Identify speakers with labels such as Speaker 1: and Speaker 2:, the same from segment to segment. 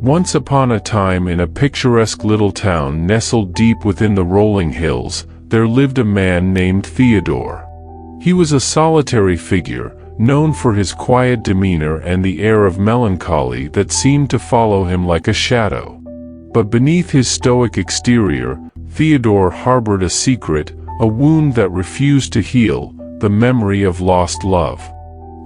Speaker 1: Once upon a time, in a picturesque little town nestled deep within the rolling hills, there lived a man named Theodore. He was a solitary figure, known for his quiet demeanor and the air of melancholy that seemed to follow him like a shadow. But beneath his stoic exterior, Theodore harbored a secret, a wound that refused to heal, the memory of lost love.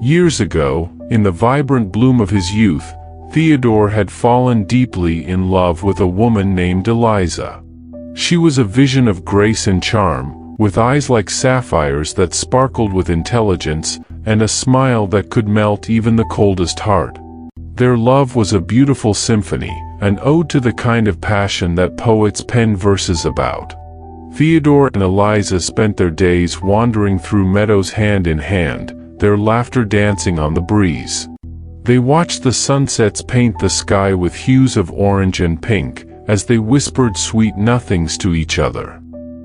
Speaker 1: Years ago, in the vibrant bloom of his youth, Theodore had fallen deeply in love with a woman named Eliza. She was a vision of grace and charm, with eyes like sapphires that sparkled with intelligence, and a smile that could melt even the coldest heart. Their love was a beautiful symphony, an ode to the kind of passion that poets pen verses about. Theodore and Eliza spent their days wandering through meadows hand in hand, their laughter dancing on the breeze. They watched the sunsets paint the sky with hues of orange and pink, as they whispered sweet nothings to each other.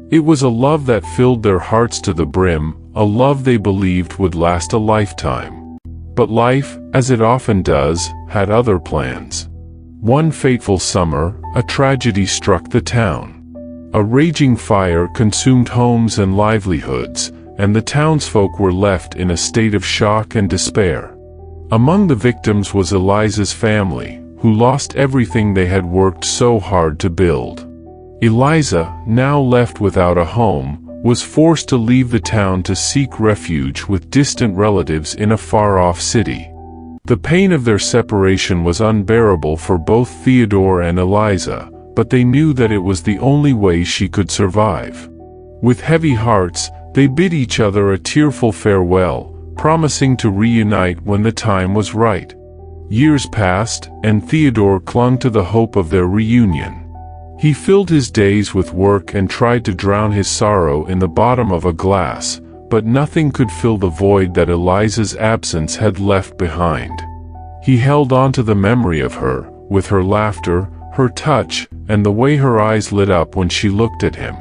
Speaker 1: It was a love that filled their hearts to the brim, a love they believed would last a lifetime. But life, as it often does, had other plans. One fateful summer, a tragedy struck the town. A raging fire consumed homes and livelihoods, and the townsfolk were left in a state of shock and despair. Among the victims was Eliza's family, who lost everything they had worked so hard to build. Eliza, now left without a home, was forced to leave the town to seek refuge with distant relatives in a far-off city. The pain of their separation was unbearable for both Theodore and Eliza, but they knew that it was the only way she could survive. With heavy hearts, they bid each other a tearful farewell, promising to reunite when the time was right. Years passed, and Theodore clung to the hope of their reunion. He filled his days with work and tried to drown his sorrow in the bottom of a glass, but nothing could fill the void that Eliza's absence had left behind. He held on to the memory of her, with her laughter, her touch, and the way her eyes lit up when she looked at him.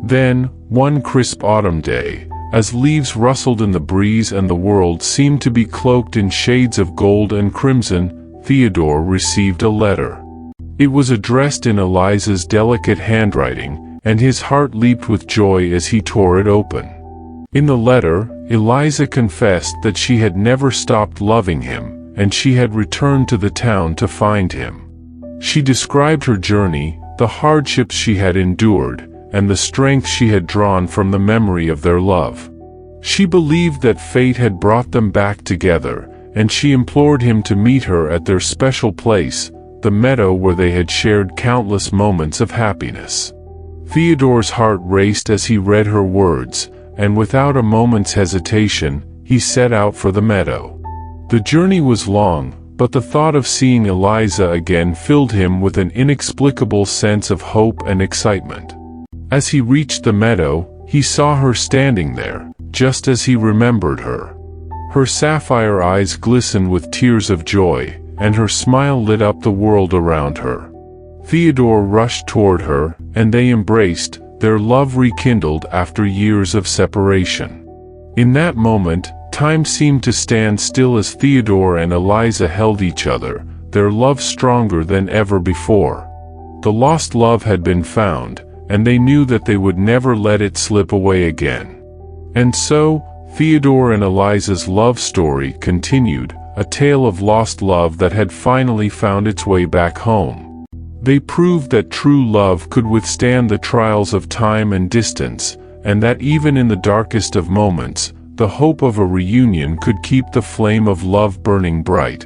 Speaker 1: Then, one crisp autumn day, as leaves rustled in the breeze and the world seemed to be cloaked in shades of gold and crimson, Theodore received a letter. It was addressed in Eliza's delicate handwriting, and his heart leaped with joy as he tore it open. In the letter, Eliza confessed that she had never stopped loving him, and she had returned to the town to find him. She described her journey, the hardships she had endured, and the strength she had drawn from the memory of their love. She believed that fate had brought them back together, and she implored him to meet her at their special place, the meadow where they had shared countless moments of happiness. Theodore's heart raced as he read her words, and without a moment's hesitation, he set out for the meadow. The journey was long, but the thought of seeing Eliza again filled him with an inexplicable sense of hope and excitement. As he reached the meadow, he saw her standing there, just as he remembered her. Her sapphire eyes glistened with tears of joy, and her smile lit up the world around her. Theodore rushed toward her, and they embraced, their love rekindled after years of separation. In that moment, time seemed to stand still as Theodore and Eliza held each other, their love stronger than ever before. The lost love had been found, and they knew that they would never let it slip away again. And so, Theodore and Eliza's love story continued, a tale of lost love that had finally found its way back home. They proved that true love could withstand the trials of time and distance, and that even in the darkest of moments, the hope of a reunion could keep the flame of love burning bright.